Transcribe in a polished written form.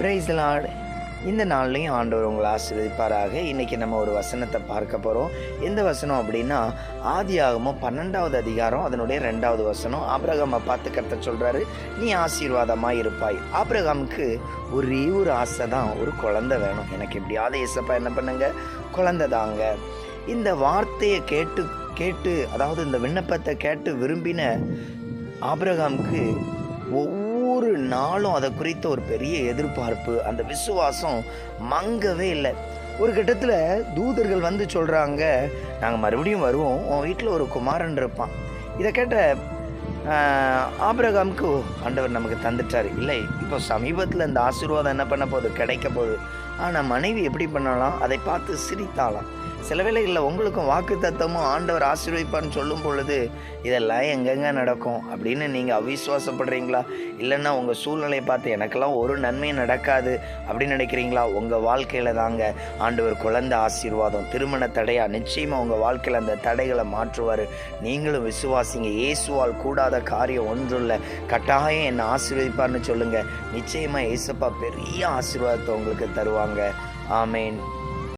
Praise the Lord. இந்த நாள்லையும் ஆண்டவர் உங்களை ஆசீர்வதிப்பாராக. இன்றைக்கி நம்ம ஒரு வசனத்தை பார்க்க போகிறோம். எந்த வசனம் அப்படின்னா, ஆதியாகமம் 12வது அதிகாரம் அதனுடைய 2வது வசனம். ஆபிரகாமை பார்த்து கர்த்தர் சொல்கிறாரு, நீ ஆசீர்வாதமாக இருப்பாய். ஆபிரகாமுக்கு ஒரே ஒரு ஆசை தான், ஒரு குழந்தை வேணும். எனக்கு எப்படியாவது ஏசப்பா என்ன பண்ணுங்க, குழந்தை தாங்க. இந்த வார்த்தையை கேட்டு அதாவது இந்த விண்ணப்பத்தை கேட்டு விரும்பின ஆபிரகாமுக்கு ஒவ்வொரு நாளும் அதை குறித்த ஒரு பெரிய எதிர்பார்ப்பு, அந்த விசுவாசம் மங்கவே இல்லை. ஒரு கட்டத்தில் தூதர்கள் வந்து சொல்கிறாங்க, நாங்கள் மறுபடியும் வருவோம், உன் வீட்டில் ஒரு குமாரன் இருப்பான். இதை கேட்ட ஆபிரகாமுக்கு ஆண்டவர் நமக்கு தந்துட்டார். இல்லை, இப்போ சமீபத்தில் இந்த ஆசீர்வாதம் என்ன பண்ண போகுது, கிடைக்க போகுது. ஆனால் மனைவி எப்படி பண்ணலாம், அதை பார்த்து சிரித்தாலாம். சில வேளைகளில் உங்களுக்கும் வாக்கு தத்தமும் ஆண்டவர் ஆசீர்வதிப்பார்னு சொல்லும் பொழுது இதெல்லாம் எங்கெங்க நடக்கும் அப்படின்னு நீங்கள் அவிசுவாசப்படுறீங்களா? இல்லைன்னா உங்கள் சூழ்நிலையை பார்த்து எனக்கெல்லாம் ஒரு நன்மையும் நடக்காது அப்படின்னு நினைக்கிறீங்களா? உங்கள் வாழ்க்கையில் தாங்க ஆண்டவர் குழந்தை ஆசீர்வாதம், திருமண தடையா நிச்சயமாக உங்கள் வாழ்க்கையில் அந்த தடைகளை மாற்றுவார். நீங்களும் விசுவாசிங்க. இயேசுவால் கூடாத காரியம் ஒன்றும், கட்டாயம் என்னை ஆசீர்வதிப்பார்னு சொல்லுங்கள். நிச்சயமாக இயேசப்பா பெரிய ஆசீர்வாதத்தை உங்களுக்கு தருவாங்க. ஆமேன்.